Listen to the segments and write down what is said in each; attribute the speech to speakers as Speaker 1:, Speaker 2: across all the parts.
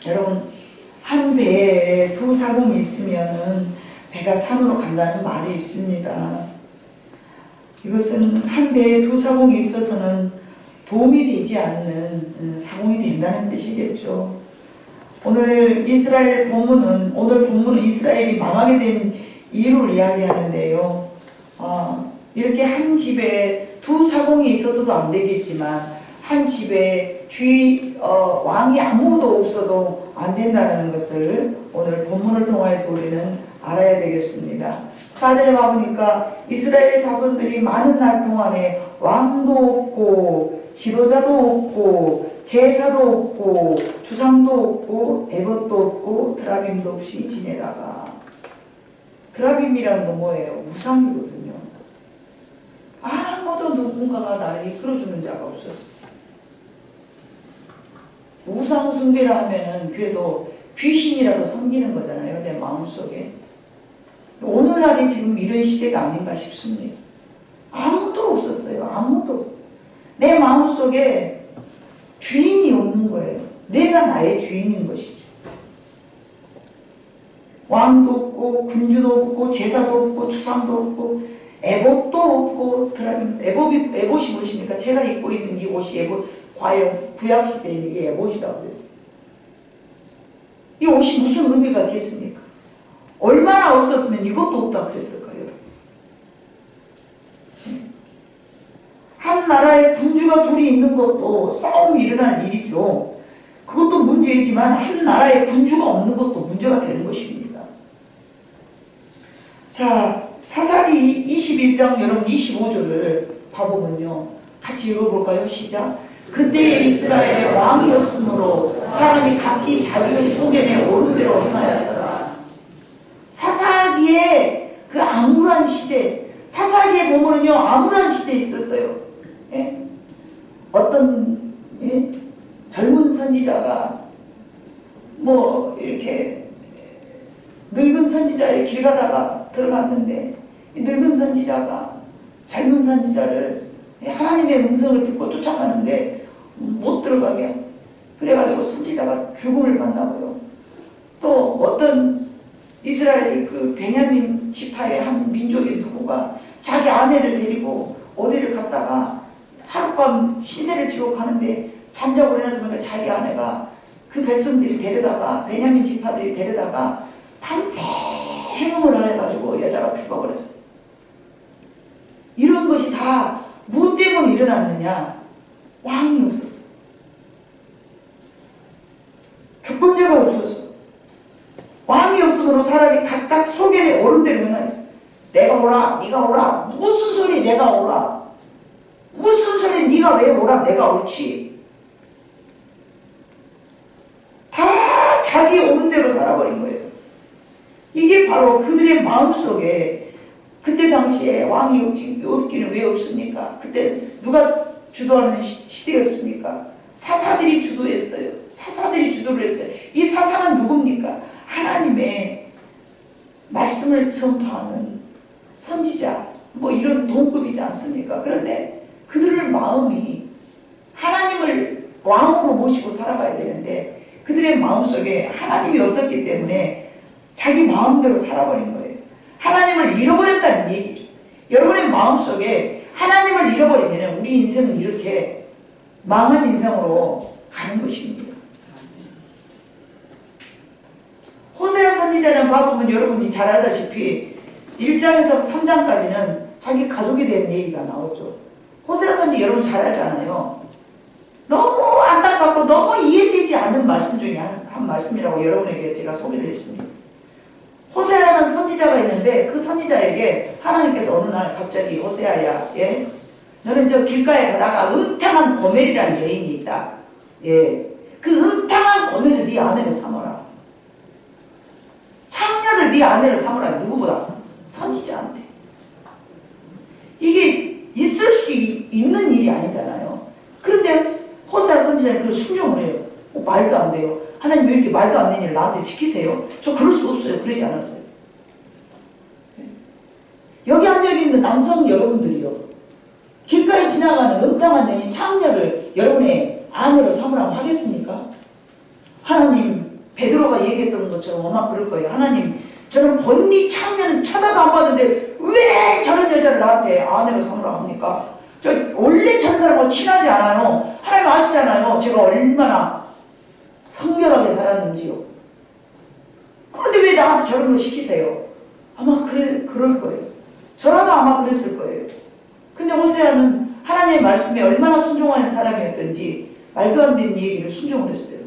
Speaker 1: 여러분, 한 배에 두 사공이 있으면은 배가 산으로 간다는 말이 있습니다. 이것은 한 배에 두 사공이 있어서는 도움이 되지 않는 사공이 된다는 뜻이겠죠. 오늘 본문은 이스라엘이 망하게 된 이유를 이야기하는데요. 이렇게 한 집에 두 사공이 있어서도 안 되겠지만 한 집에 왕이 아무도 없어도 안 된다는 것을 오늘 본문을 통해서 우리는 알아야 되겠습니다. 4절에 봐보니까 이스라엘 자손들이 많은 날 동안에 왕도 없고 지도자도 없고 제사도 없고 주상도 없고 에봇도 없고 드라빔도 없이 지내다가, 드라빔이라는 건 뭐예요? 우상이거든요. 아무도 누군가가 나를 이끌어주는 자가 없었어요. 우상 숭배라 하면은 그래도 귀신이라도 섬기는 거잖아요, 내 마음속에. 오늘날이 지금 이런 시대가 아닌가 싶습니다. 아무도 없었어요. 아무도. 내 마음속에 주인이 없는 거예요. 내가 나의 주인인 것이죠. 왕도 없고 군주도 없고 제사도 없고 주상도 없고 에봇도 없고 드라빔. 에봇이 무엇입니까? 제가 입고 있는 이 옷이 에봇, 과연 구약시대에 이게 에봇이라고 그랬어요. 이 옷이 무슨 의미가 있겠습니까? 얼마나 없었으면 이것도 없다 그랬을까요? 한 나라에 군주가 둘이 있는 것도 싸움이 일어나는 일이죠. 그것도 문제이지만 한 나라에 군주가 없는 것도 문제가 되는 것입니다. 자, 사사기 21장 여러분 25절을 봐보면요. 같이 읽어볼까요? 시작. 그때에 이스라엘에 왕이 없으므로 사람이 각기 자기의 소견에 옳은 대로 행하였더라. 사사기에 그 암울한 시대, 사사기에 보면은요 암울한 시대에 있었어요. 예? 어떤 젊은 선지자가 뭐 이렇게 늙은 선지자의 길 가다가 들어갔는데 이 늙은 선지자가 젊은 선지자를 하나님의 음성을 듣고 쫓아가는데 못 들어가게 그래가지고 선지자가 죽음을 만나고요. 또 어떤 이스라엘 그 베냐민 지파의 한 민족의 누구가 자기 아내를 데리고 어디를 갔다가 하룻밤 신세를 지고 가는데 잠자고 일어나서 보니까 자기 아내가 그 백성들이 데려다가 베냐민 지파들이 데려다가 밤새 행음을 해가지고 여자가 죽어버렸어요. 이런 것이 다 무엇 때문에 일어났느냐? 왕이 없었어. 주권자가 없었어. 왕이 없으므로 사람이 각각 소견에 옳은 대로 행하였어. 내가 오라, 네가 오라. 무슨 소리 내가 오라. 무슨 소리 네가 왜 오라. 내가 옳지. 다 자기 오는 대로 살아버린 거예요. 이게 바로 그들의 마음속에, 그때 당시에 왕이 없기는 왜 없습니까? 그때 누가 주도하는 시대였습니까? 사사들이 주도했어요. 사사들이 주도를 했어요. 이 사사는 누굽니까? 하나님의 말씀을 전파하는 선지자, 뭐 이런 동급이지 않습니까? 그런데 그들의 마음이 하나님을 왕으로 모시고 살아가야 되는데 그들의 마음속에 하나님이 없었기 때문에 자기 마음대로 살아버린 거예요. 하나님을 잃어버렸다는 얘기죠. 여러분의 마음속에 하나님을 잃어버리면 우리 인생은 이렇게 망한 인생으로 가는 것입니다. 호세아 선지자는 봐보면 여러분이 잘 알다시피 1장에서 3장까지는 자기 가족에 대한 얘기가 나오죠. 호세아 선지 여러분 잘 알잖아요. 너무 안타깝고 너무 이해되지 않는 말씀 중에 한 말씀이라고 여러분에게 제가 소개를 했습니다. 호세아라는 선지자가 있는데 그 선지자에게 하나님께서 어느 날 갑자기 호세아야, 예? 너는 저 길가에 가다가 음탕한 고멜이라는 여인이 있다. 예. 그 음탕한 고멜을 네 아내로 삼아라. 창녀를 네 아내로 삼으라. 누구보다? 선지자한테. 이게 있을 수 있는 일이 아니잖아요. 그런데 호세아 선지자는 그걸 순종을 해요. 말도 안 돼요. 하나님 왜 이렇게 말도 안 되는 일을 나한테 시키세요? 저 그럴 수 없어요. 그러지 않았어요. 여기 앉아있는 남성 여러분들이요. 길가에 지나가는 음탕한 여인 창녀를 여러분의 아내로 삼으라고 하겠습니까? 하나님 것처럼 아마 그럴 거예요. 하나님, 저는 본디 창년 쳐다도 안 봤는데 왜 저런 여자를 나한테 아내로 삼으라 합니까? 저 원래 저런 사람하고 친하지 않아요. 하나님 아시잖아요. 제가 얼마나 성결하게 살았는지요. 그런데 왜 나한테 저런 걸 시키세요? 아마 그럴 거예요. 저라도 아마 그랬을 거예요. 근데 호세아는 하나님의 말씀에 얼마나 순종하는 사람이었던지 말도 안 되는 얘기를 순종을 했어요.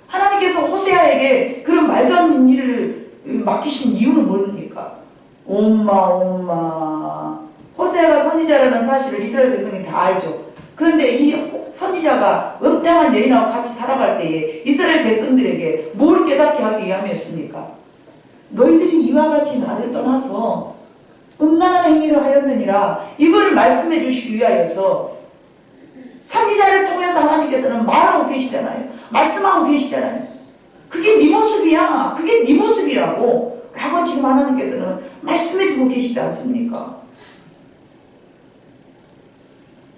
Speaker 1: 하나님께서 호세아에게 그런 말도 안 되는 일을 맡기신 이유는 뭡니까? 엄마 호세아가 선지자라는 사실을 이스라엘 백성이 다 알죠. 그런데 이 선지자가 음탕한 여인하고 같이 살아갈 때에 이스라엘 백성들에게 뭘 깨닫게 하기 위함이었습니까? 너희들이 이와 같이 나를 떠나서 음란한 행위를 하였느니라, 이걸 말씀해 주시기 위하여서 선지자를 통해서 하나님께서는 말하고 계시잖아요. 말씀하고 계시잖아요. 그게 네 모습이야. 그게 네 모습이라고 라고 지금 하나님께서는 말씀해 주고 계시지 않습니까?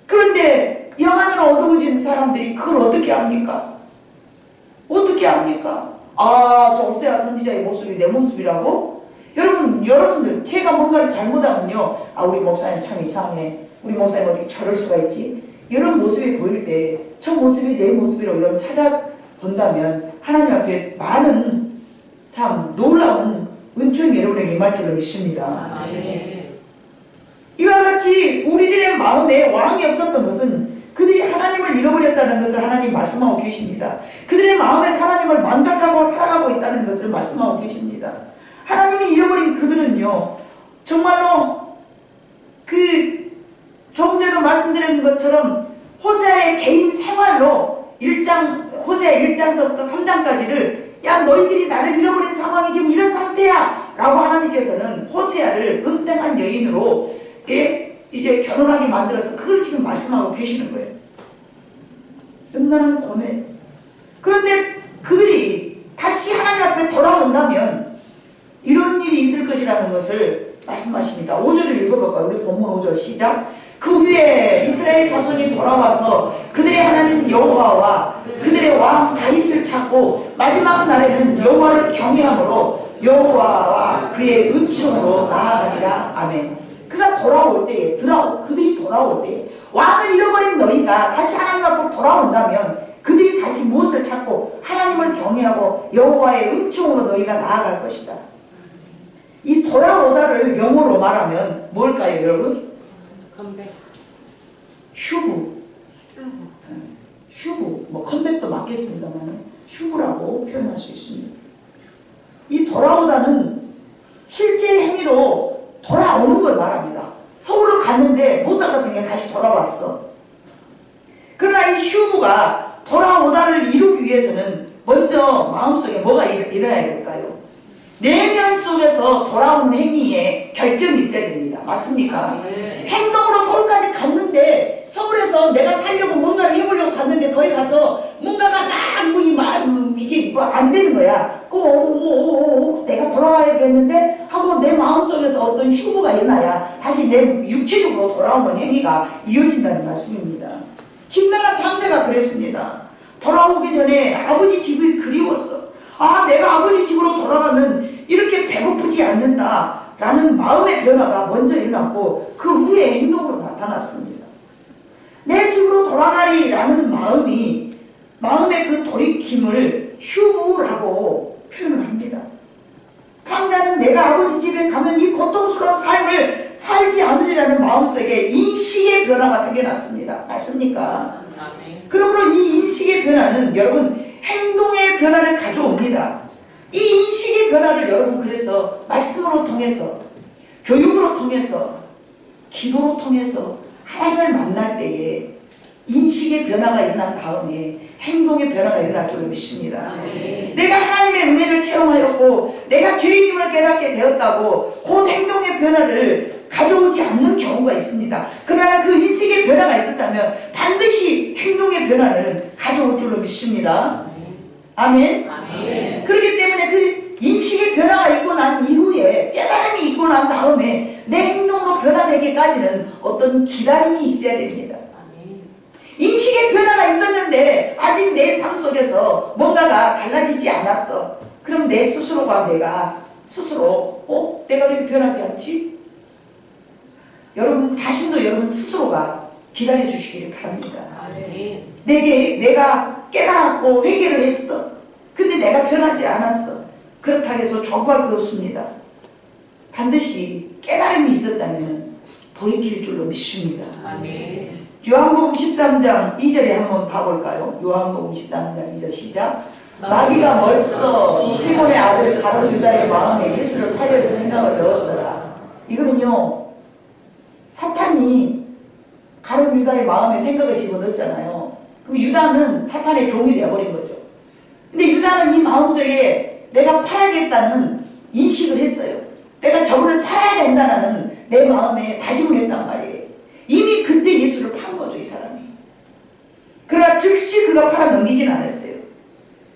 Speaker 1: 그런데 영안으로 어두워진 사람들이 그걸 어떻게 합니까? 어떻게 합니까? 아, 저 호세아 선지자의 모습이 내 모습이라고? 여러분들, 제가 뭔가를 잘못하면요, 아, 우리 목사님 참 이상해. 우리 목사님 어떻게 저럴 수가 있지? 이런 모습이 보일 때, 저 모습이 내 모습이라고 여러분 찾아본다면, 하나님 앞에 많은 참 놀라운 은총이 여러분에게 임할 줄로 믿습니다. 이와 같이 우리들의 마음에 왕이 없었던 것은 그들이 하나님을 잃어버렸다는 것을 하나님 말씀하고 계십니다. 그들의 마음에서 하나님을 만각하고 살아가고 있다는 것을 말씀하고 계십니다. 하나님이 잃어버린 그들은요, 정말로 조금 전에도 말씀드린 것처럼 호세아의 개인 생활로 호세아 1장서부터 3장까지를 야, 너희들이 나를 잃어버린 상황이 지금 이런 상태야 라고 하나님께서는 호세아를 음행한 여인으로 이제 결혼하게 만들어서 그걸 지금 말씀하고 계시는 거예요. 음란한 고뇌. 그런데 그들이 다시 하나님 앞에 돌아온다면 이런 일이 있을 것이라는 것을 말씀하십니다. 5절을 읽어볼까요? 우리 본문 5절 시작. 그 후에 이스라엘 자손이 돌아와서 그들의 하나님 여호와와 그들의 왕 다윗을 찾고 마지막 날에는 여호와를 경외함으로 여호와와 그의 은총으로 나아가리라. 아멘. 그가 돌아올 때에, 그들이 돌아올 때에 왕을 잃어버린 너희가 다시 하나님 앞으로 돌아온다면 그들이 다시 무엇을 찾고 하나님을 경외하고 여호와의 은총으로 너희가 나아갈 것이다. 이 돌아오다를 영어로 말하면 뭘까요, 여러분? 휴브. 휴브. 뭐 컴백도 맞겠습니다만 휴브라고 표현할 수 있습니다. 이 돌아오다는 실제 행위로 돌아오는 걸 말합니다. 서울을 갔는데 못 살았으니까 다시 돌아왔어. 그러나 이 휴브가 돌아오다를 이루기 위해서는 먼저 마음속에 뭐가 일어나야 될까요? 내면 속에서 돌아오는 행위에 결정이 있어야 됩니다. 맞습니까? 행동으로 서울까지 갔는데 서울에서 내가 살려고 뭔가를 해보려고 갔는데 거기 가서 뭔가가 이게 안 되는 거야. 내가 돌아가야겠는데 하고 내 마음속에서 어떤 휴무가 일어나야 다시 내 육체적으로 돌아오는 행위가 이어진다는 말씀입니다. 집나간 탐자가 그랬습니다. 돌아오기 전에 아버지 집이 그리웠어. 아, 내가 아버지 집으로 돌아가면 이렇게 배고프지 않는다 라는 마음의 변화가 먼저 일어났고 그 후에 행동으로 나타났습니다. 내 집으로 돌아가리 라는 마음의 그 돌이킴을 휴무라고 표현을 합니다. 탐자는 내가 아버지 집에 가면 이 고통스러운 삶을 살지 않으리라는 마음속에 인식의 변화가 생겨났습니다. 맞습니까? 그러므로 이 인식의 변화는 여러분 행동의 변화를 가져옵니다. 이 인식의 변화를 여러분 그래서 말씀으로 통해서 교육으로 통해서 기도로 통해서 하나님을 만날 때에 인식의 변화가 일어난 다음에 행동의 변화가 일어날 줄로 믿습니다. 내가 하나님의 은혜를 체험하였고 내가 죄인임을 깨닫게 되었다고 곧 행동의 변화를 가져오지 않는 경우가 있습니다. 그러나 그 인식의 변화가 있었다면 반드시 행동의 변화를 가져올 줄로 믿습니다. 아멘. 그렇기 때문에 그 인식의 변화가 있고 난 이후에 깨달음이 있고 난 다음에 내 행동으로 변화되기까지는 어떤 기다림이 있어야 됩니다. 인식의 변화가 있었는데 아직 내 삶 속에서 뭔가가 달라지지 않았어. 그럼 그럼 내 스스로가 내가 스스로 내가 이렇게 변하지 않지? 여러분 자신도 여러분 스스로가 기다려 주시기를 바랍니다. 내가 깨달았고 회개를 했어. 근데 내가 변하지 않았어. 그렇다고 해서 조급할 것 없습니다. 반드시 깨달음이 있었다면 돌이킬 줄로 믿습니다.
Speaker 2: 아멘.
Speaker 1: 요한복음 13장 2절에 한번 봐볼까요? 요한복음 13장 2절 시작. 마귀가 벌써 시몬의 아들 가룟 유다의 마음에 예수를 살려는 생각을 넣었더라. 이거는요, 사탄이 가룟 유다의 마음에 생각을 집어넣었잖아요. 그럼 유다는 사탄의 종이 되어버린 거죠. 근데 유다는 이 마음속에 내가 팔아야겠다는 인식을 했어요. 내가 저분을 팔아야 된다는 내 마음에 다짐을 했단 말이에요. 이미 그때 예수를 판 거죠, 이 사람이. 그러나 즉시 그가 팔아 넘기진 않았어요.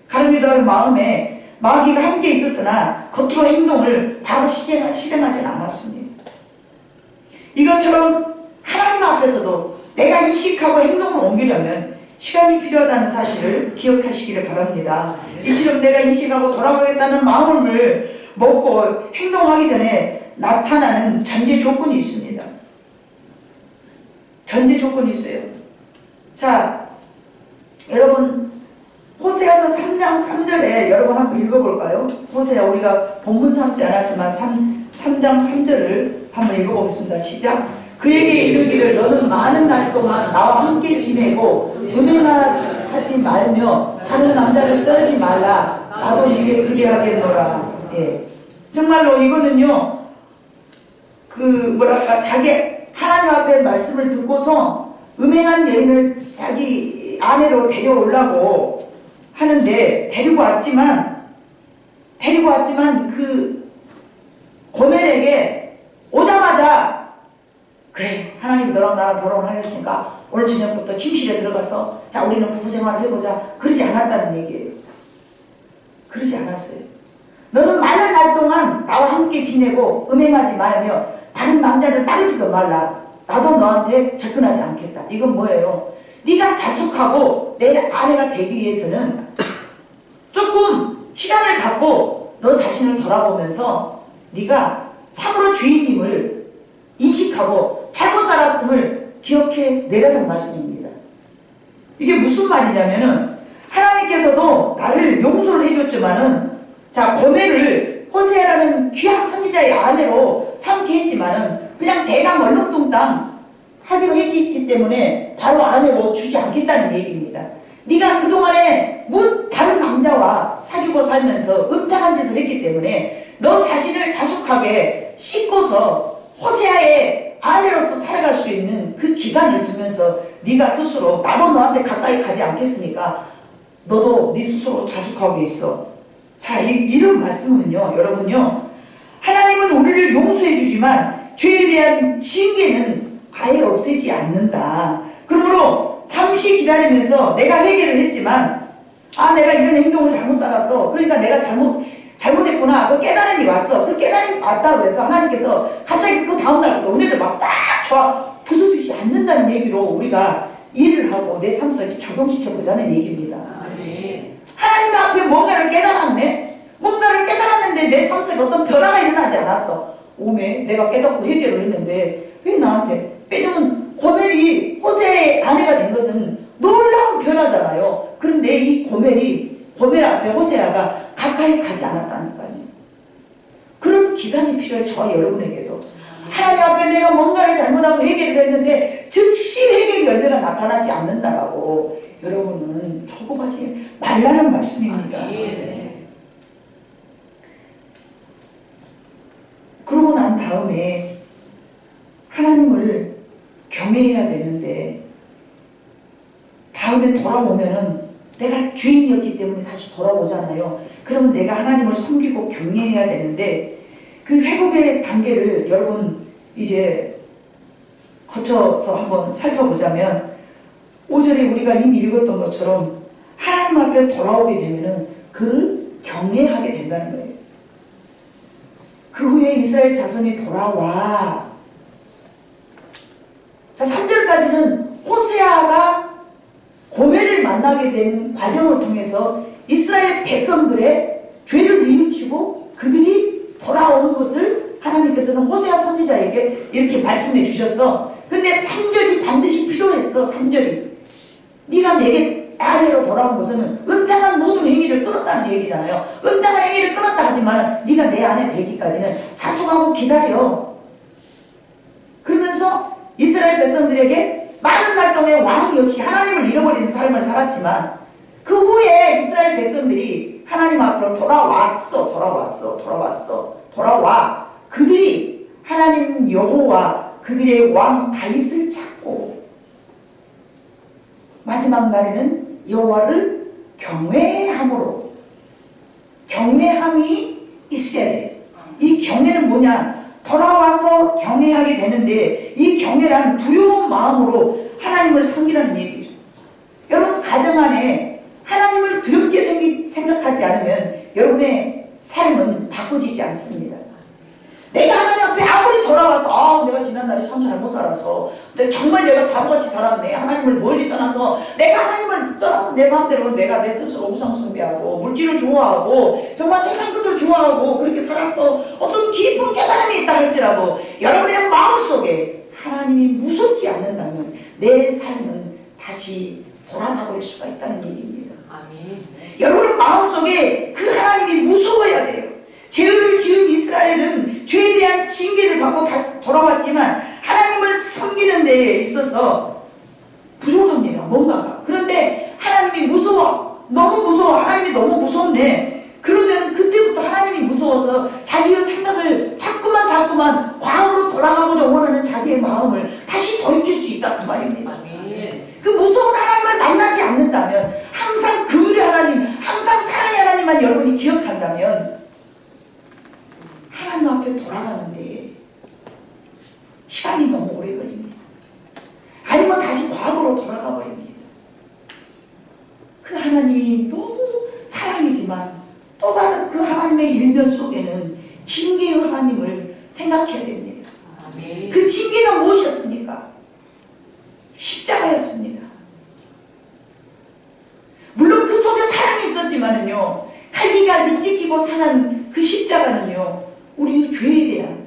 Speaker 1: 가룟 유다의 마음에 마귀가 함께 있었으나 겉으로 행동을 바로 실행하진 않았습니다. 이것처럼 하나님 앞에서도 내가 인식하고 행동을 옮기려면 시간이 필요하다는 사실을 기억하시기를 바랍니다. 이처럼 내가 인식하고 돌아가겠다는 마음을 먹고 행동하기 전에 나타나는 전제 조건이 있습니다. 전제 조건이 있어요. 자, 여러분 호세아서 3장 3절에 여러분 한번 읽어볼까요? 호세아 우리가 본문 삼지 않았지만 3장 3절을 한번 읽어보겠습니다. 시작. 그에게 이르기를 너는 많은 날 동안 나와 함께 지내고 음행하지 말며 다른 남자를 떠나지 말라. 나도 네게 그리하겠노라. 예. 정말로 이거는요, 자기 하나님 앞에 말씀을 듣고서 음행한 여인을 자기 아내로 데려오려고 하는데 데리고 왔지만 그 고멜에게 오자마자 그래 하나님이 너랑 나랑 결혼하겠으니까 오늘 저녁부터 침실에 들어가서 자 우리는 부부생활을 해보자 그러지 않았다는 얘기예요. 그러지 않았어요. 너는 많은 날 동안 나와 함께 지내고 음행하지 말며 다른 남자를 따르지도 말라. 나도 너한테 접근하지 않겠다. 이건 뭐예요? 네가 자숙하고 내 아내가 되기 위해서는 조금 시간을 갖고 너 자신을 돌아보면서 네가 참으로 주인님을 인식하고 잘못 살았음을 기억해 내라는 말씀입니다. 이게 무슨 말이냐면은 하나님께서도 나를 용서를 해줬지만은 자 고멜을 호세아라는 귀한 선지자의 아내로 삼게 했지만은 그냥 대강 얼렁뚱땅 하기로 했기 때문에 바로 아내로 주지 않겠다는 얘기입니다. 네가 그동안에 다른 남자와 사귀고 살면서 음탕한 짓을 했기 때문에 너 자신을 자숙하게 씻고서 호세아의 아내로서 살아갈 수 있는 그 기간을 두면서 네가 스스로 나도 너한테 가까이 가지 않겠으니까 너도 네 스스로 자숙하고 있어. 자, 이런 말씀은요, 여러분요, 하나님은 우리를 용서해 주지만 죄에 대한 징계는 아예 없애지 않는다. 그러므로 잠시 기다리면서 내가 회개를 했지만 내가 이런 행동을 잘못 살았어. 그러니까 내가 잘못했구나. 그 깨달음이 왔어. 그 깨달음이 왔다 그래서 하나님께서 갑자기 그 다음 날부터 은혜를 막 딱 부숴주지 않는다는 얘기로 우리가 이해를 하고 내 삶 속에 적용시켜 보자는 얘기입니다. 하나님 앞에 뭔가를 깨달았네. 뭔가를 깨달았는데 내 삶 속에 어떤 변화가 일어나지 않았어. 오메 내가 깨닫고 회개를 했는데 왜 나한테? 왜냐면 고멜이 호세의 아내가 된 것은 놀라운 변화잖아요. 그런데 이 고멜 앞에 호세아가 가까이 가지 않았다니까요. 그런 기간이 필요해. 저와 여러분에게도 하나님 앞에 내가 뭔가를 잘못하고 회개를 했는데 즉시 회개의 열매가 나타나지 않는다라고 여러분은 초보하지 말라는 말씀입니다. 그러고 난 다음에 하나님을 경외해야 되는데 다음에 돌아오면은 내가 주인이었기 때문에 다시 돌아오잖아요. 그러면 내가 하나님을 섬기고 경외해야 되는데 그 회복의 단계를 여러분 이제 거쳐서 한번 살펴보자면 5절에 우리가 이미 읽었던 것처럼 하나님 앞에 돌아오게 되면은 그를 경외하게 된다는 거예요. 그 후에 이스라엘 자손이 돌아와. 자, 3절까지는 호세아가 고멜을 만나게 된 과정을 통해서 이스라엘 백성들의 죄를 뉘우치고 그들이 돌아오는 것을 하나님께서는 호세아 선지자에게 이렇게 말씀해 주셨어. 근데 3절이 반드시 필요했어. 3절이 네가 내게 아내로 돌아온 것은 음탕한 모든 행위를 끊었다는 얘기잖아요. 음탕한 행위를 끊었다 하지만 네가 내 아내 되기까지는 자숙하고 기다려. 그러면서 이스라엘 백성들에게 많은 날 동안 왕이 없이 하나님을 잃어버리는 삶을 살았지만 그 후에 이스라엘 백성들이 하나님 앞으로 돌아와 그들이 하나님 여호와 그들의 왕 다윗을 찾고 마지막 날에는 여호와를 경외함이 있어야 돼. 이 경외는 뭐냐? 돌아와서 경외하게 되는데 이 경외란 두려운 마음으로 하나님을 섬기라는 얘기죠. 여러분 가정 안에 하나님을 두렵게 생각하지 않으면 여러분의 삶은 바꿔지지 않습니다. 내가 하나님 앞에 아무리 돌아와서 내가 지난날에 참 잘못 살아서 정말 내가 바보같이 살았네. 하나님을 멀리 떠나서 내가 하나님을 떠나서 내 마음대로 내가 내 스스로 우상 숭배하고 물질을 좋아하고 정말 세상 것을 좋아하고 그렇게 살았어. 어떤 깊은 깨달음이 있다 할지라도 여러분의 마음속에 하나님이 무섭지 않는다면 내 삶은 다시 돌아가 버릴 수가 있다는 얘기입니다.
Speaker 2: 아멘.
Speaker 1: 여러분의 마음속에 그 하나님이 무서워야 돼요. 죄를 지은 이스라엘은 죄에 대한 징계를 받고 다시 돌아왔지만 하나님을 섬기는 데에 있어서 부족합니다. 뭔가가. 그런데 하나님이 무서워. 너무 무서워. 하나님이 너무 무섭네. 그러면 그때부터 하나님이 무서워서 자기의 생각을 자꾸만 과거로 돌아가고자 원하는 자기의 마음을 다시 돌이킬 수 있다 그 말입니다. 그 무서운 하나님을 만나지 않는다면 항상 그물의 하나님, 항상 사랑의 하나님만 여러분이 기억한다면 하나님 앞에 돌아가는데 시간이 너무 오래 걸립니다. 아니면 다시 과거로 돌아가 버립니다. 그 하나님이 너무 사랑이지만 또 다른 그 하나님의 일면 속에는 징계의 하나님을 생각해야 됩니다. 그 징계가 무엇이었습니까? 십자가였습니다. 물론 그 속에 사랑이 있었지만은요, 칼리가 찢기고 상한 그 십자가는요, 우리 죄에 대한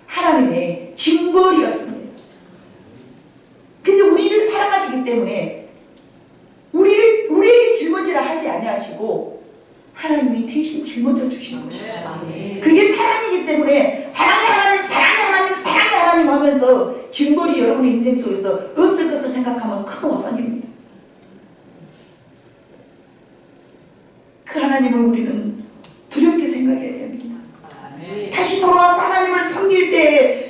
Speaker 1: 하나님의 징벌이었습니다. 근데 우리를 사랑하시기 때문에 우리에게 짊어지라 하지 아니하시고 하나님이 대신 짊어져 주시는 것입니다. 그게 사랑이기 때문에 사랑의 하나님 하면서 징벌이 여러분의 인생 속에서 없을 것을 생각하면 큰 오산입니다. 그 하나님을 우리는 두렵게 생각해야 됩니다. 다시 돌아와서 하나님을 섬길 때에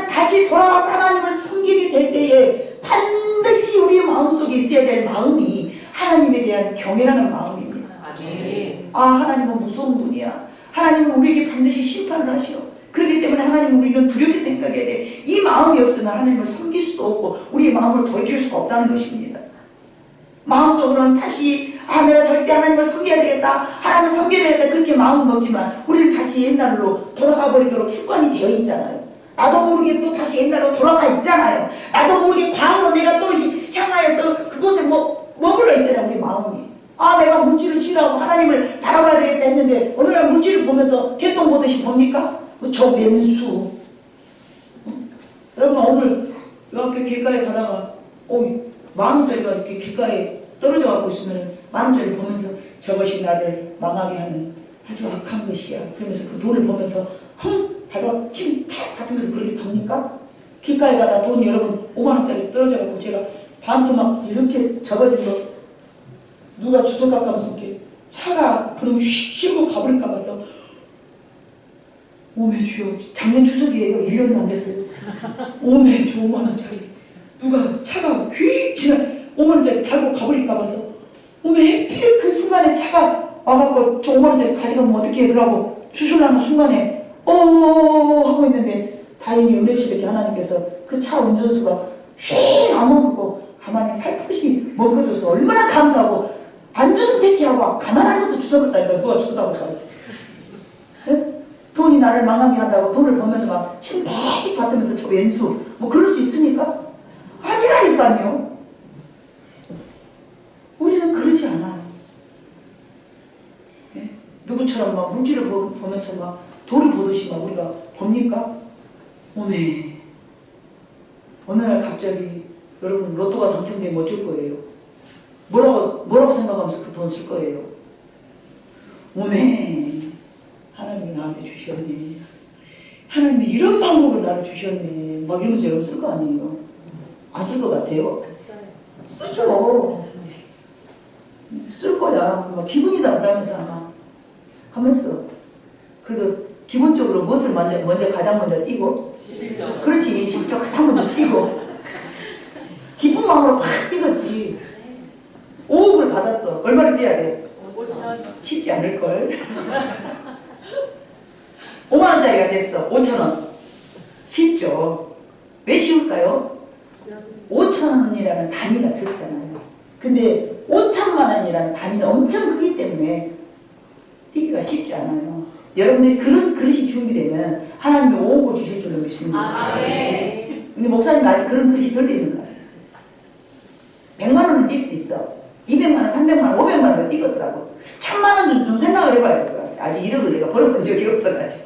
Speaker 1: 다시 돌아와서 하나님을 섬기게 될 때에 반드시 우리의 마음속에 있어야 될 마음이 하나님에 대한 경외라는 마음입니다. 하나님은 무서운 분이야. 하나님은 우리에게 반드시 심판을 하시오. 그렇기 때문에 하나님은 우리는 두렵게 생각해야 돼. 이 마음이 없으면 하나님을 섬길 수도 없고 우리의 마음을 돌이킬 수가 없다는 것입니다. 마음속으로는 다시 내가 절대 하나님을 섬겨야 되겠다, 하나님을 섬겨야 되겠다 그렇게 마음을 먹지만 우리는 다시 옛날로 돌아가 버리도록 습관이 되어 있잖아요. 나도 모르게 또 다시 옛날로 돌아가 있잖아요. 나도 모르게 과거로 내가 또 향하여서 그곳에 머물러 있잖아요. 우리 마음이. 내가 물질을 싫어하고 하나님을 바라봐야 되겠다 했는데 어느 날 물질을 보면서 개똥 보듯이 봅니까? 저 왼수. 여러분 오늘 요 앞에 길가에 가다가 10,000원짜리가 이렇게 길가에 떨어져 갖고 있으면 10,000원짜리 보면서 저것이 나를 망하게 하는 아주 악한 것이야. 그러면서 그 돈을 보면서 바로 침탁 받으면서 그렇게 갑니까? 길가에 가다 돈 여러분 50,000원짜리 떨어져 갖고 제가 반토막 이렇게 접어진 거 누가 주워 가면서 이렇게 차가 그럼 휙 가버릴까 봐서 오메 주여, 작년 추석이에요. 1년도 안 됐어요. 오메 주 50,000원짜리 누가 차가 휙 지나 50,000원짜리 달고 가버릴까 봐서 오메 해필 그 순간에 차가 와갖고 저 50,000원짜리 가져가면 어떻게 해. 그러고 주술라는 순간에 하고 있는데 다행히 은혜시럽게 하나님께서 그 차 운전수가 휙 안 멈추고 가만히 살포시 먹어줘서 얼마나 감사하고 앉아서 선택하고 가만히 앉아서 주워버렸다니까. 누가 주워다 볼까 했어. 네? 돈이 나를 망하게 한다고 돈을 보면서 막 침대기 받으면서 저 왼수 그럴 수 있습니까? 아니라니까요. 우리는 그러지 않아요. 돌처럼 막 물질을 보면서 막 돌을 보듯이 막 우리가 봅니까? 오메. 어느 날 갑자기 여러분 로또가 당첨되면 어쩔 거예요? 뭐라고 생각하면서 그 돈 쓸 거예요? 오메. 하나님이 나한테 주셨네. 하나님이 이런 방법을 나를 주셨네. 막 이러면서 여러분 쓸 거 아니에요? 안 쓸 것 같아요? 쓰죠. 쓸 거야. 막 기분이다 그러면서 아마 가면서 그래도 기본적으로 무엇을 가장 먼저 띄고? 그렇지. 실적 가장 먼저 띄고 기쁜 마음으로 팍 띄겠지. 5억을 받았어. 얼마를 띄어야 돼? 5천. 쉽지 않을걸. 5만원짜리가 됐어. 5천원. 쉽죠. 왜 쉬울까요? 5천원이라는 단위가 적잖아요. 근데 5천만원이라는 단위는 엄청 크기 때문에 뛰기가 쉽지 않아요. 여러분들이 그런 그릇이 준비되면 하나님이 5억을 주실 줄로 믿습니다. 근데 목사님 아직 그런 그릇이 덜 되는 거예요. 100만원은 뛸 수 있어. 200만원, 300만원, 500만원도 뛰겠더라고. 1000만원도 좀 생각을 해봐야 될 거야. 아직 1억을 내가 벌어본 적이 없어가지고.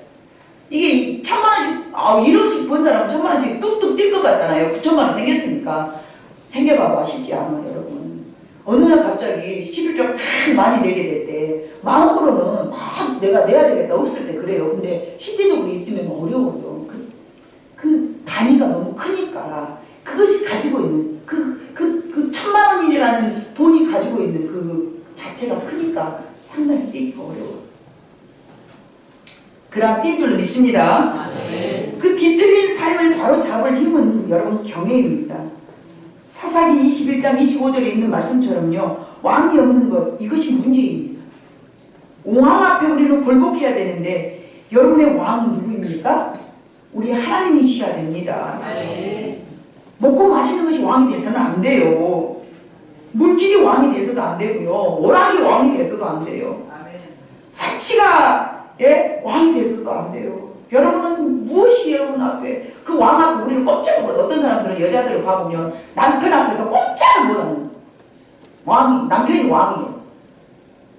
Speaker 1: 이게 1000만원씩, 1억씩 번 사람은 1000만원씩 뚝뚝 뛸 것 같잖아요. 9천만원 생겼으니까. 생겨봐봐. 쉽지 않아, 여러분. 어느 날 갑자기 11조 많이 내게 될 때, 마음으로는 막 내가 내야 되겠다. 없을 때 그래요. 근데 실제적으로 있으면 어려워요. 그 단위가 너무 크니까. 그것이 가지고 있는, 그 1000만원이라는 돈이 가지고 있는 그 자체가 크니까 상당히 뛰기가 어려워요. 그럼 뛸 줄로 믿습니다. 그 뒤틀린 삶을 바로 잡을 힘은 여러분 경외입니다. 사사기 21장 25절에 있는 말씀처럼요. 왕이 없는 것 이것이 문제입니다. 왕 앞에 우리는 굴복해야 되는데 여러분의 왕은 누구입니까? 우리 하나님이셔야 됩니다. 먹고 마시는 것이 왕이 돼서는 안 돼요. 물질이 왕이 돼서도 안 되고요. 오락이 왕이 돼서도 안 돼요. 사치가 왕이 돼서도 안 돼요. 여러분은 무엇이 여러분 앞에 그 왕 앞에 우리를 꼼짝을 못해. 어떤 사람들은 여자들을 봐보면 남편 앞에서 꼼짝을 못하는 남편이 왕이에요.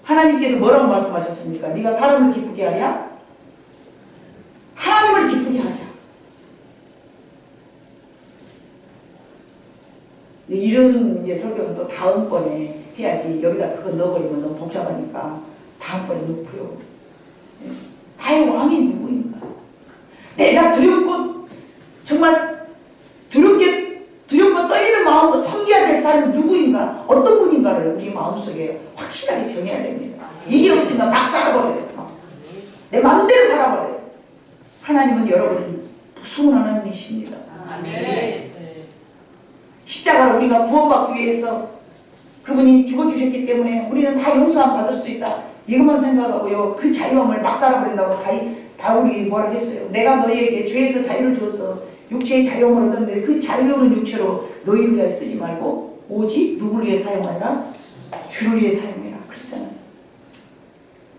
Speaker 1: 하나님께서 뭐라고 말씀하셨습니까? 네가 사람을 기쁘게 하랴? 하나님을 기쁘게 하랴. 이런 설교는 또 다음번에 해야지. 여기다 그거 넣어버리면 너무 복잡하니까 다음번에 넣고요. 나의 왕이 누구인가? 내가 두렵고 정말 두렵고 떨리는 마음으로 섬겨야 될 사람이 누구인가? 어떤 분인가를 우리 마음속에 확실하게 정해야 됩니다. 이게 없으면 막 살아버려요. 내 마음대로 살아버려요. 하나님은 여러분 무서운 하나님이십니다. 아멘. 십자가를 우리가 구원받기 위해서 그분이 죽어주셨기 때문에 우리는 다 용서함 받을 수 있다. 이것만 생각하고요. 그 자유함을 막 살아버린다고 바울이 뭐라고 했어요. 내가 너희에게 죄에서 자유를 주어서 육체의 자유함을 얻었는데 그 자유로운 육체로 너희를 위해 쓰지 말고 오직 누구를 위해 사용하라? 주를 위해 사용해라. 그랬잖아요.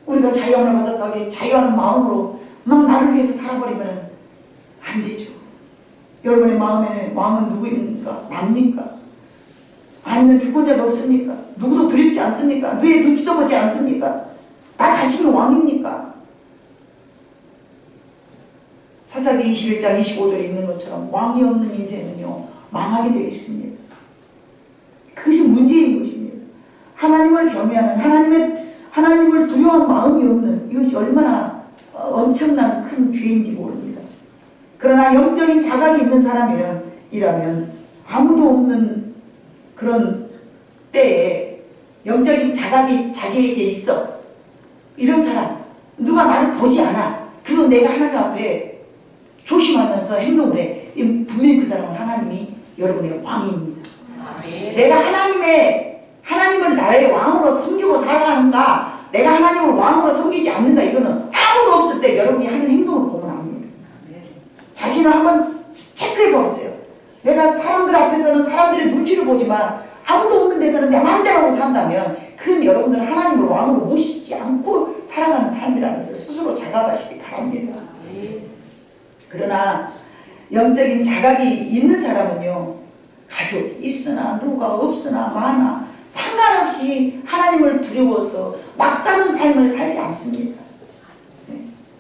Speaker 1: 우리가 자유함을 받았다고 자유하는 마음으로 막 나를 위해서 살아버리면 안 되죠. 여러분의 마음에 왕은 누구입니까? 납니까? 아니면 주권자가 없습니까? 누구도 두렵지 않습니까? 누구의 눈치도 보지 않습니까? 나 자신이 왕입니까? 사사기 21장 25절에 있는 것처럼 왕이 없는 인생은요 망하게 되어 있습니다. 그것이 문제인 것입니다. 하나님을 경외하는 하나님을 두려워하는 마음이 없는 이것이 얼마나 엄청난 큰 죄인지 모릅니다. 그러나 영적인 자각이 있는 사람이라면 아무도 없는 그런 때에 영적인 자각이 자기에게 있어. 이런 사람 누가 나를 보지 않아. 그래도 내가 하나님 앞에 조심하면서 행동을 해. 분명히 그 사람은 하나님이 여러분의 왕입니다. 내가 하나님을 나의 왕으로 섬기고 살아가는가 내가 하나님을 왕으로 섬기지 않는가 이거는 아무도 없을 때 여러분이 하는 행동을 보면 압니다. 자신을 한번 체크해 보세요. 내가 사람들 앞에서는 사람들의 눈치를 보지만 아무도 없는 데서는 내 마음대로 하고 산다면 그건 여러분들은 하나님을 왕으로 모시지 않고 살아가는 삶이라는 것을 스스로 자각하시기 바랍니다. 그러나 영적인 자각이 있는 사람은요 가족이 있으나 누가 없으나 많아 상관없이 하나님을 두려워서 막 사는 삶을 살지 않습니다.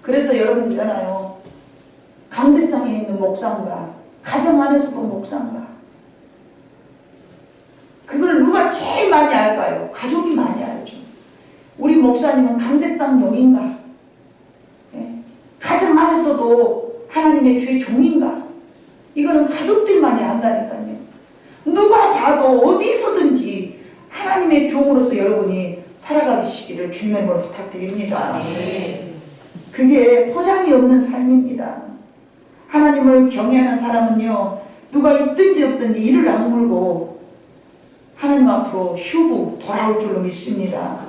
Speaker 1: 그래서 여러분 있잖아요. 강대상에 있는 목사인가, 가정 안에서도 목사인가, 그걸 누가 제일 많이 알까요? 가족이 많이 알죠. 우리 목사님은 강대상 용인가, 가정 안에서도 하나님의 주의 종인가, 이거는 가족들만이 안다니까요. 누가 봐도 어디서든지 하나님의 종으로서 여러분이 살아가시기를 주님의 이름으로 부탁드립니다. 그게 포장이 없는 삶입니다. 하나님을 경외하는 사람은요, 누가 있든지 없든지 이를 악물고 하나님 앞으로 휴부 돌아올 줄로 믿습니다.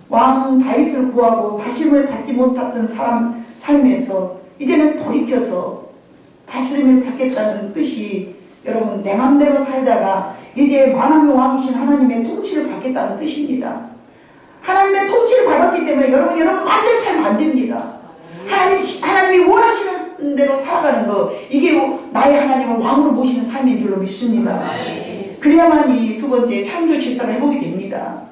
Speaker 1: 왕 다윗을 구하고 다심을 받지 못했던 사람 삶에서 이제는 돌이켜서 다스림을 받겠다는 뜻이, 여러분 내 맘대로 살다가 이제 만왕의 왕이신 하나님의 통치를 받겠다는 뜻입니다. 하나님의 통치를 받았기 때문에 여러분 마음대로 살면 안 됩니다. 하나님이 원하시는 대로 살아가는 거, 이게 나의 하나님을 왕으로 모시는 삶인 줄로 믿습니다. 그래야만이 두 번째 창조 질서를 회복이 됩니다.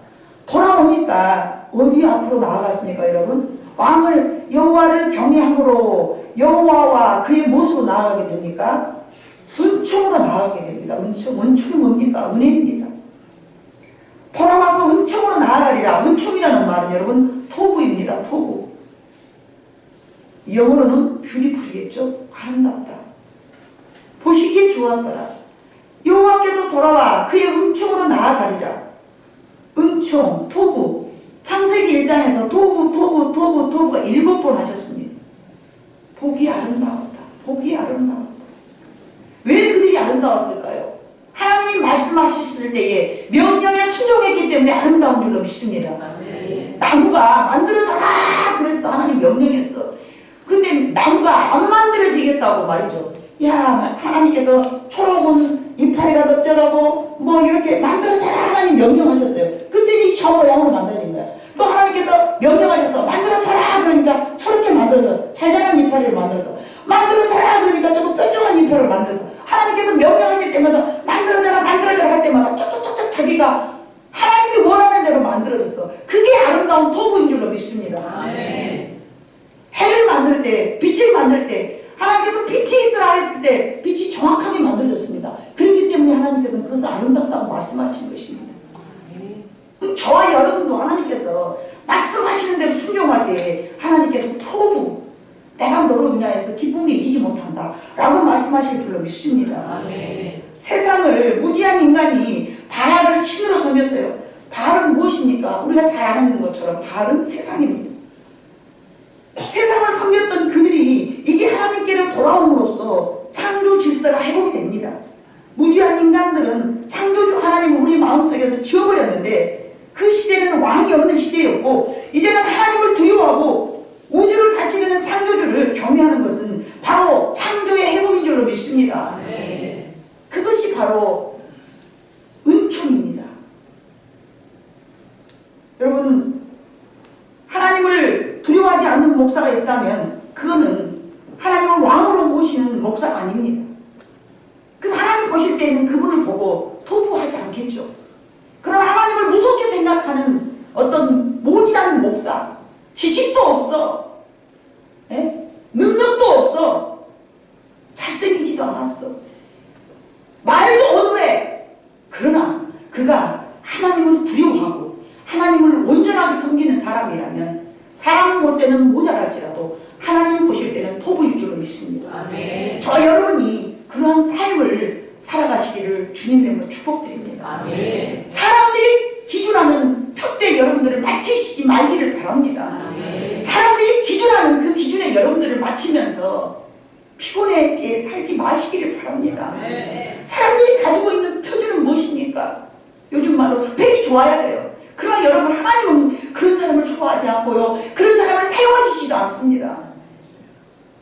Speaker 1: 돌아오니까 어디 앞으로 나아갔습니까 여러분? 왕을, 여호와를 경외함으로 여호와와 그의 모습으로 나아가게 됩니까? 은총으로 나아가게 됩니다. 은총이 뭡니까? 은혜입니다. 돌아와서 은총으로 나아가리라. 은총이라는 말은 여러분 토부입니다. 토부. 영어로는 뷰티풀이겠죠. 아름답다. 보시기에 좋았더라. 여호와께서 돌아와 그의 은총으로 나아가리라. 은총, 토부. 창세기 1장에서 토부가 7번 하셨습니다. 보기 아름다웠다. 보기 아름다웠다. 왜 그들이 아름다웠을까요? 하나님 말씀하셨을 때에 명령에 순종했기 때문에 아름다운 줄로 믿습니다. 나무가 만들어져라 그랬어. 하나님 명령했어. 근데 나무가 안 만들어지겠다고 말이죠. 야, 하나님께서 초록은 이파리가 넓져가고 뭐 이렇게 만들어져라 하나님 명령하셨어요. 그랬더니 저 모양으로 만들어진 거야. 또 하나님께서 명령하셔서 만들어져라 그러니까 저렇게 만들어서 잘 자란 이파리를 만들어서, 만들어져라 그러니까 조금 뾰족한 이파리를 만들어서, 하나님께서 명령하실 때마다 만들어져라 할 때마다 쩍쩍쩍쩍 자기가 하나님이 원하는 대로 만들어졌어. 그게 아름다운 토부인 줄로 믿습니다. 해를 만들 때, 빛을 만들 때 하나님께서 빛이 있으라 했을 때 빛이 정확하게 만들어졌습니다. 그렇기 때문에 하나님께서는 그것을 아름답다고 말씀하신 것입니다. 저와 여러분도 하나님께서 말씀하시는 대로 순종할 때 하나님께서 토부, 내가 너로 인하여서 기쁨을 이기지 못한다 라고 말씀하실 줄로 믿습니다. 세상을 무지한 인간이 바알을 신으로 섬겼어요. 바알은 무엇입니까? 우리가 잘 아는 것처럼 바알은 세상입니다. 세상을 섬겼던 그들이 이제 하나님께로 돌아옴으로써 창조 질서가 회복이 됩니다. 무지한 인간들은 창조주 하나님을 우리 마음속에서 지워버렸는데, 그 시대는 왕이 없는 시대였고 이제는 하나님을 두려워하고 우주를 다스리는 창조주를 경외하는 것은 바로 창조의 회복인 줄로 믿습니다. 그것이 바로 은총입니다. 여러분, 하나님을 두려워하지 않는 목사가 있다면 그거는 하나님을 왕으로 모시는 목사가 아닙니다. 그래서 하나님 보실 때는 그분을 보고 토부하지 않겠죠. 그러나 하나님을 무섭게 생각하는 어떤 모질한 목사, 지식도 없어, 능력도 없어, 잘생기지도 않았어, 말도 어눌해. 그러나 그가 하나님을 두려워하고 하나님을 온전하게 섬기는 사람이라면 사람 볼 때는 모자랄지라도 하나님 보실 때는 토부일 줄로 믿습니다. 저 여러분이 그러한 삶을 살아가시기를 주님 이름으로 축복드립니다. 사람들이 기준하는 표대에 여러분들을 맞추시지 말기를 바랍니다. 사람들이 기준하는 그 기준에 여러분들을 맞추면서 피곤하게 살지 마시기를 바랍니다. 사람들이 가지고 있는 표준은 무엇입니까? 요즘 말로 스펙이 좋아야 돼요. 그러나 여러분, 하나님은 그런 사람을 좋아하지 않고요, 그런 사람을 사용하시지도 않습니다.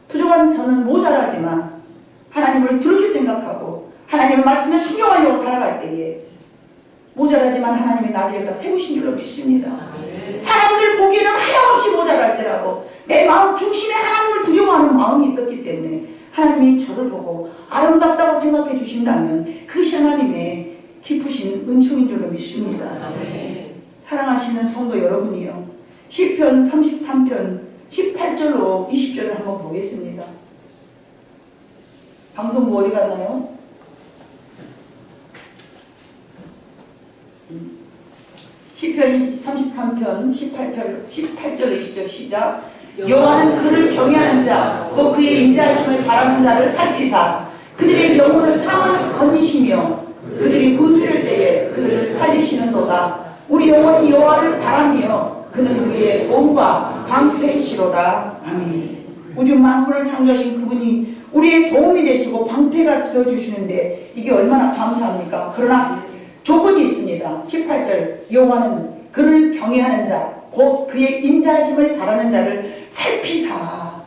Speaker 1: 부족한 저는 모자라지만 하나님을 그렇게 생각하고 하나님의 말씀에 순종하려고 살아갈 때에 모자라지만 하나님의 나를 여기다 세우신 줄로 믿습니다. 사람들 보기에는 하염없이 모자랄지라도 내 마음 중심에 하나님을 두려워하는 마음이 있었기 때문에 하나님이 저를 보고 아름답다고 생각해 주신다면 그것이 하나님의 깊으신 은총인 줄로 믿습니다. 사랑하시는 성도 여러분이요, 시편 33편 18절 18절로 20절을 한번 보겠습니다. 방송부 어디 갔나요? 시편 33편 18절 20절 시작. 여호와는 그를 경외하는 자, 곧 그의 인자하심을 바라는 자를 살피사 그들의 영혼을 사망에서 건지시며 그들이 굶주릴 때에 그들을 살리시는도다. 우리 영혼이 여호와를 바라며 그는 우리의 도움과 방패시로다. 아멘. 우주 만물을 창조하신 그분이 우리의 도움이 되시고 방패가 되어주시는데 이게 얼마나 감사합니까? 그러나 조건이 있습니다. 18절 여호와는 그를 경외하는 자, 곧 그의 인자하심을 바라는 자를 살피사.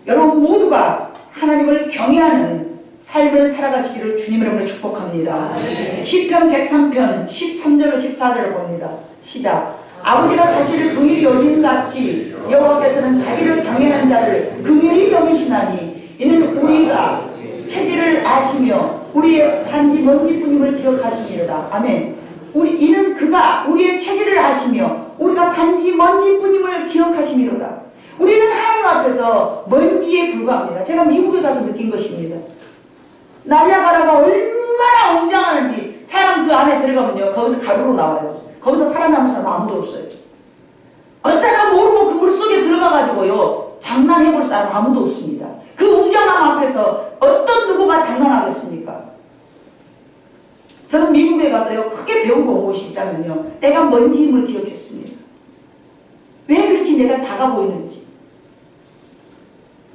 Speaker 1: 여러분 모두가 하나님을 경외하는 삶을 살아가시기를 주님 이름으로 축복합니다. 시편 103편 13절로 14절을 봅니다. 시작. 아버지가 자신을 긍휼히 여김같이 여호와께서는 자기를 경외하는 자를 긍휼히 여기시나니 이는 우리가 체질을 아시며 우리의 단지 먼지뿐임을 기억하시니로다. 아멘. 이는 그가 우리의 체질을 아시며 우리가 단지 먼지뿐임을 기억하시니로다. 우리는 하나님 앞에서 먼지에 불과합니다. 제가 미국에 가서 느낀 것입니다. 나이아가라가 얼마나 웅장하는지 사람 그 안에 들어가면요 거기서 가루로 나와요. 거기서 살아남을 사람 아무도 없어요. 어쩌다 모르고 그 물속에 들어가가지고요 장난해볼 사람 아무도 없습니다. 그 웅장함 앞에서 어떤 누구가 장난하겠습니까? 저는 미국에 가서요 크게 배운 것이 있다면요 내가 먼지임을 기억했습니다. 왜 그렇게 내가 작아 보이는지.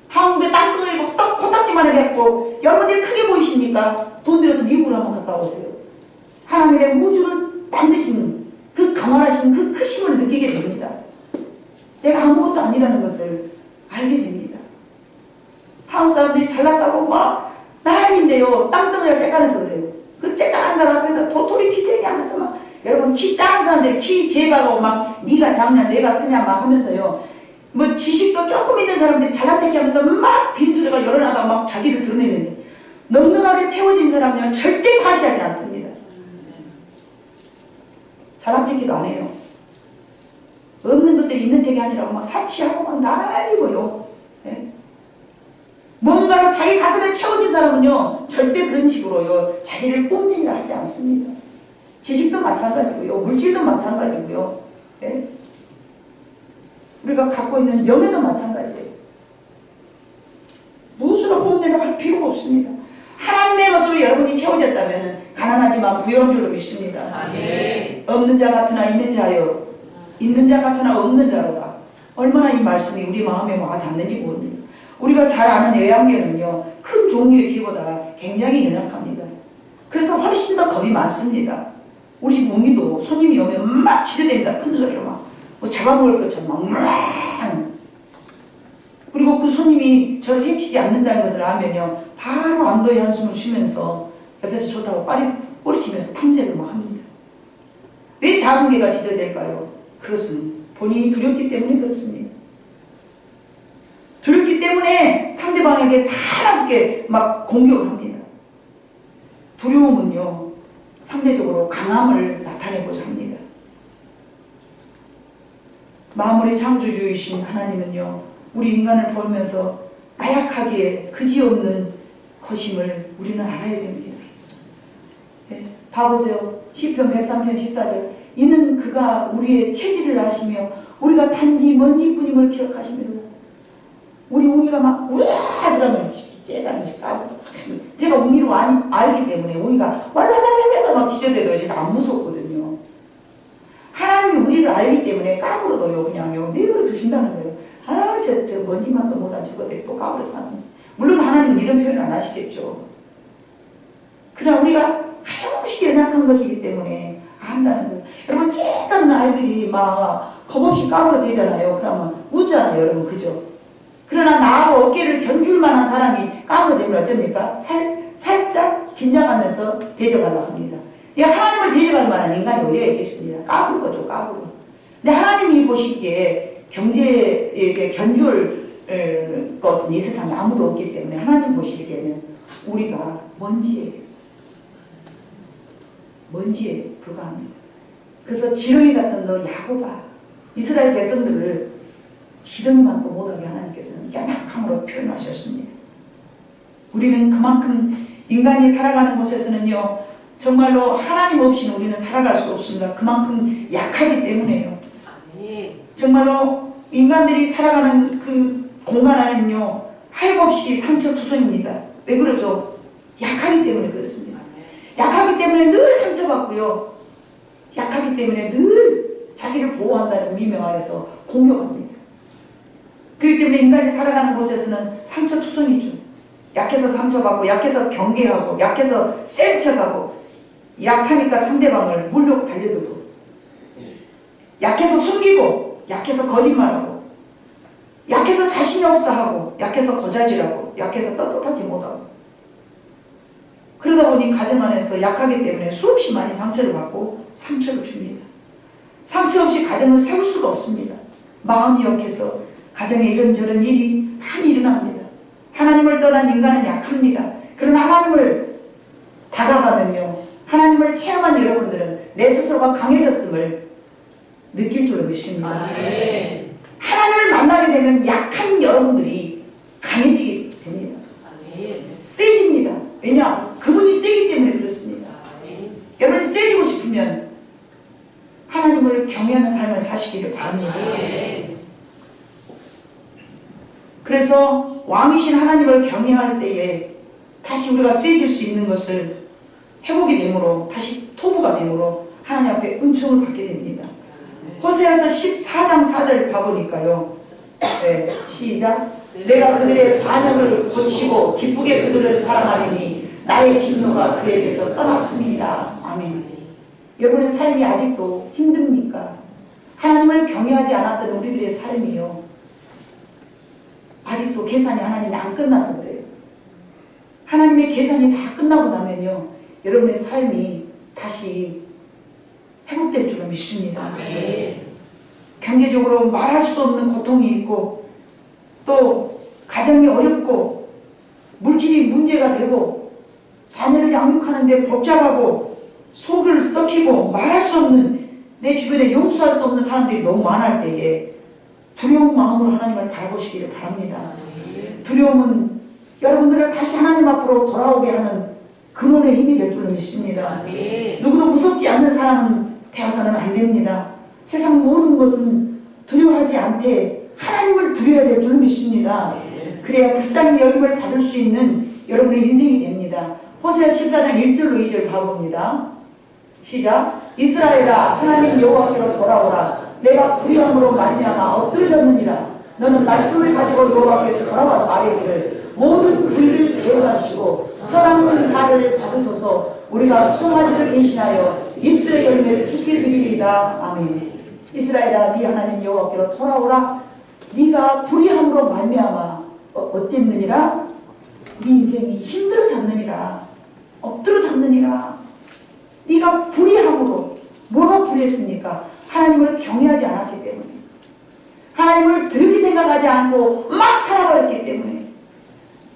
Speaker 1: 한국에 땅덩어리고 코딱지만 해갖고 여러분들이 크게 보이십니까? 돈 들여서 미국으로 한번 갔다 오세요. 하나님의 우주를 만드신 그 강화하신 그 크심을 느끼게 됩니다. 내가 아무것도 아니라는 것을 알게 됩니다. 한국 사람들이 잘났다고 막 난리인데요 땅덩어리가 쬐깐해서 그래요. 그 쬐깐한 것 앞에서 도토리 키대기 하면서 막 여러분 키 작은 사람들이 키 재가고 막 네가 작냐 내가 크냐 막 하면서요 뭐 지식도 조금 있는 사람들이 잘났다기 하면서 막 빈소리가 열어나다 막 자기를 드러내는데 넉넉하게 채워진 사람은 절대 과시하지 않습니다. 잘났다기도 안 해요. 없는 것들이 있는 택이 아니라고 막 사치하고 막 난리고요. 예? 뭔가로 자기 가슴에 채워진 사람은요 절대 그런 식으로요 자기를 뽐내려 하지 않습니다. 지식도 마찬가지고요 물질도 마찬가지고요 예? 우리가 갖고 있는 명예도 마찬가지예요. 무엇으로 뽐내려 할 필요가 없습니다. 하나님의 것으로 여러분이 채워졌다면 가난하지만 부유한 줄로 믿습니다. 아멘. 없는 자 같으나 있는 자요 있는 자 같으나 없는 자로다. 얼마나 이 말씀이 우리 마음에 와닿는지 모릅니다. 우리가 잘 아는 애완개는요 큰 종류의 개보다 굉장히 연약합니다. 그래서 훨씬 더 겁이 많습니다. 우리 집 웅이도 손님이 오면 막 지저댑니다. 큰 소리로 막 뭐 잡아먹을 것처럼 막 그리고 그 손님이 저를 해치지 않는다는 것을 알면요 바로 안도의 한숨을 쉬면서 옆에서 좋다고 꼬리치면서 탐색을 막 합니다. 왜 작은 개가 지저댈까요? 그것은 본인이 두렵기 때문에 그렇습니다. 두렵기 때문에 상대방에게 사납게 막 공격을 합니다. 두려움은요 상대적으로 강함을 나타내고자 합니다. 만물의 창조주이신 하나님은요 우리 인간을 보면서 나약하기에 그지없는 것임을 우리는 알아야 됩니다. 네, 봐보세요. 시편 103편 14절 이는 그가 우리의 체질을 아시며 우리가 단지 먼지뿐임을 기억하시며 우리 웅이가 막 우야 그러면 째가는 까고 제가 웅이로 알기 때문에 웅이가 왈랄랄랄랄 막 지저대도 제가 안 무섭거든요. 하나님이 우리를 알기 때문에 까불어도요 그냥요 내버려 두신다는 거예요. 저 먼지만도 못한 저것들이 또 까불어 사는. 물론 하나님은 이런 표현을 안 하시겠죠. 그러나 우리가 하염없이 연약한 것이기 때문에 안다는 거예요. 여러분 쬐까는 아이들이 막 겁없이 까불어대잖아요. 그러면 웃잖아요 여러분 그죠? 그러나 나하고 어깨를 견줄 만한 사람이 까불어대면 어쩝니까? 살짝 긴장하면서 대접하려고 합니다. 하나님을 대접할 만한 인간이 어디에 있겠습니다. 까불 거죠 까불어. 근데 하나님이 보시기에 경제에 견줄 것은 이 세상에 아무도 없기 때문에 하나님 보시기에는 우리가 먼지에 불과합니다. 그래서 지렁이 같은 너 야곱아 이스라엘 백성들을 기덩이만 또 못하게 하나님께서는 연약함으로 표현하셨습니다. 우리는 그만큼 인간이 살아가는 곳에서는요, 정말로 하나님 없이는 우리는 살아갈 수 없습니다. 그만큼 약하기 때문에요. 정말로 인간들이 살아가는 그 공간 안에는요, 하염없이 상처투성입니다. 왜 그러죠? 약하기 때문에 그렇습니다. 약하기 때문에 늘 상처받고요, 약하기 때문에 늘 자기를 보호한다는 미명 아래서 공격합니다. 그렇기 때문에 인간이 살아가는 곳에서는 상처투성이죠. 약해서 상처받고, 약해서 경계하고, 약해서 센 척하고, 약하니까 상대방을 물려고 달려들고, 약해서 숨기고, 약해서 거짓말하고, 약해서 자신이 없어 하고, 약해서 고자질하고, 약해서 떳떳하지 못하고. 그러다 보니 가정 안에서 약하기 때문에 수없이 많이 상처를 받고 상처를 줍니다. 상처 없이 가정을 세울 수가 없습니다. 마음이 약해서 가정에 이런저런 일이 많이 일어납니다. 하나님을 떠난 인간은 약합니다. 그러나 하나님을 다가가면요, 하나님을 체험한 여러분들은 내 스스로가 강해졌음을 느낄 줄로 믿습니다. 하나님을 만나게 되면 약한 여러분들이 강해지게 됩니다. 세집니다. 왜냐? 그분이 세기 때문에 그렇습니다. 여러분이 세지고 싶으면 하나님을 경외하는 삶을 사시기를 바랍니다. 그래서 왕이신 하나님을 경외할 때에 다시 우리가 세질 수 있는 것을 회복이 되므로, 다시 토부가 되므로 하나님 앞에 은총을 받게 됩니다. 호세아서 14장 4절 봐보니까요, 네, 시작. 내가 그들의 반역을 고치고 기쁘게 그들을 사랑하리니 나의 진노가 그에게서 떠났습니다. 아멘. 여러분의 삶이 아직도 힘듭니까? 하나님을 경외하지 않았던 우리들의 삶이요, 아직도 계산이 하나님이 안 끝나서 그래요. 하나님의 계산이 다 끝나고 나면요, 여러분의 삶이 다시 회복될 줄로 믿습니다. 경제적으로 말할 수 없는 고통이 있고, 또 가정이 어렵고, 물질이 문제가 되고, 자녀를 양육하는데 복잡하고, 속을 썩히고, 말할 수 없는, 내 주변에 용서할 수 없는 사람들이 너무 많을 때에 두려운 마음으로 하나님을 바라보시기를 바랍니다. 두려움은 여러분들을 다시 하나님 앞으로 돌아오게 하는 근원의 힘이 될 줄로 믿습니다. 누구도 무섭지 않는 사람은 되어서는 안 됩니다. 세상 모든 것은 두려워하지 않되 하나님을 두려워야 될 줄로 믿습니다. 그래야 불쌍히 여김을 받을 수 있는 여러분의 인생이 됩니다. 호세아 14장 1절로 2절 봐봅니다. 시작. 이스라엘아, 하나님 여호와께로 돌아오라. 내가 불의함으로 말미암아 엎드러졌느니라. 너는 말씀을 가지고 여호와께 돌아와서 아뢰기를 모든 불의를 제거하시고 선한 발을 받으소서. 우리가 수송아지를 대신하여 입술의 열매를 주게 드리리이다. 아멘. 이스라엘아, 네 하나님 여호와께로 돌아오라. 네가 불의함으로 말미암아 어땠느니라? 네 인생이 힘들어졌느니라. 엎드러졌느니라. 네가 불의함으로, 뭐가 불의했습니까? 하나님을 경외하지 않았기 때문에, 하나님을 들으리 생각하지 않고 막 살아버렸기 때문에,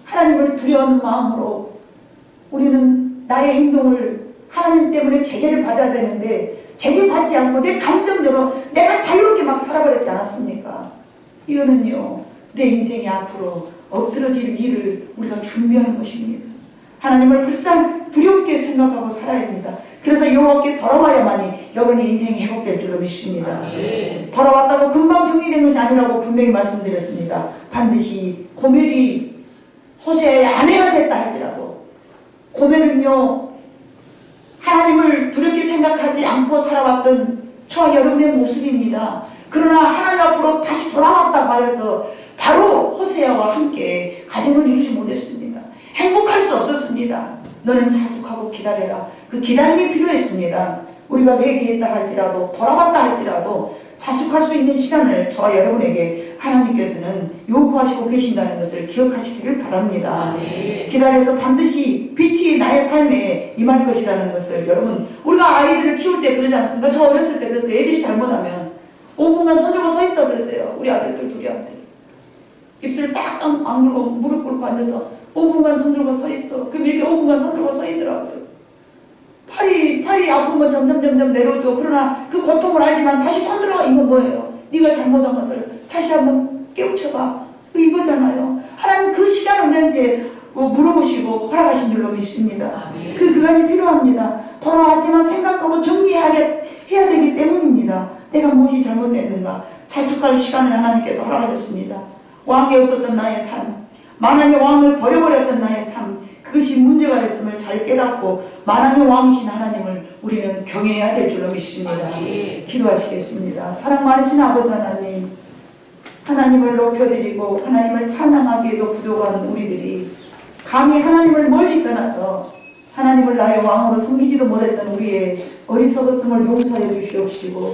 Speaker 1: 하나님을 두려운 마음으로 우리는 나의 행동을 하나님 때문에 제재를 받아야 되는데 제재받지 않고 내 감정대로 내가 자유롭게 막 살아버렸지 않았습니까? 이거는요, 내 인생이 앞으로 엎드러질 일을 우리가 준비하는 것입니다. 하나님을 두렵게 생각하고 살아야 합니다. 그래서 여호와께 돌아와야만이 여러분의 인생이 회복될 줄로 믿습니다. 돌아왔다고 금방 정리된 것이 아니라고 분명히 말씀드렸습니다. 반드시 고멜이 호세아의 아내가 됐다 할지라도, 고멜은요, 하나님을 두렵게 생각하지 않고 살아왔던 저와 여러분의 모습입니다. 그러나 하나님 앞으로 다시 돌아왔다고 해서 바로 호세아와 함께 가정을 이루지 못했습니다. 행복할 수 없었습니다. 너는 자숙하고 기다려라. 그 기다림이 필요했습니다. 우리가 회개했다 할지라도, 돌아왔다 할지라도 자숙할 수 있는 시간을 저와 여러분에게 하나님께서는 요구하시고 계신다는 것을 기억하시기를 바랍니다. 기다려서 반드시 빛이 나의 삶에 임할 것이라는 것을, 여러분, 우리가 아이들을 키울 때 그러지 않습니까? 저 어렸을 때 그랬어요. 애들이 잘못하면 5분간 손 들고 서 있어 그랬어요. 우리 아들들 둘이한테. 입술을 딱 악물고 무릎 꿇고 앉아서 5분간 손 들고 서 있어. 그럼 이렇게 5분간 손 들고 서 있더라고요. 팔이 아프면 점점 내려오죠. 그러나 그 고통을 알지만 다시 손 들어. 이건 뭐예요? 네가 잘못한 것을 다시 한번 깨우쳐봐. 이거잖아요. 하나님 그 시간을 우리한테 물어보시고 허락하신 줄로 믿습니다. 그 그간이 필요합니다. 돌아왔지만 생각하고 정리해야 되기 때문입니다. 내가 무엇이 잘못됐는가. 자숙할 시간을 하나님께서 허락하셨습니다. 왕이 없었던 나의 삶, 만왕의 왕을 버려버렸던 나의 삶, 그것이 문제가 있음을 잘 깨닫고 만왕의 왕이신 하나님을 우리는 경외해야 될 줄로 믿습니다. 기도하시겠습니다. 사랑 많으신 아버지 하나님, 하나님을 높여드리고 하나님을 찬양하기에도 부족한 우리들이 감히 하나님을 멀리 떠나서 하나님을 나의 왕으로 섬기지도 못했던 우리의 어리석었음을 용서해 주시옵시고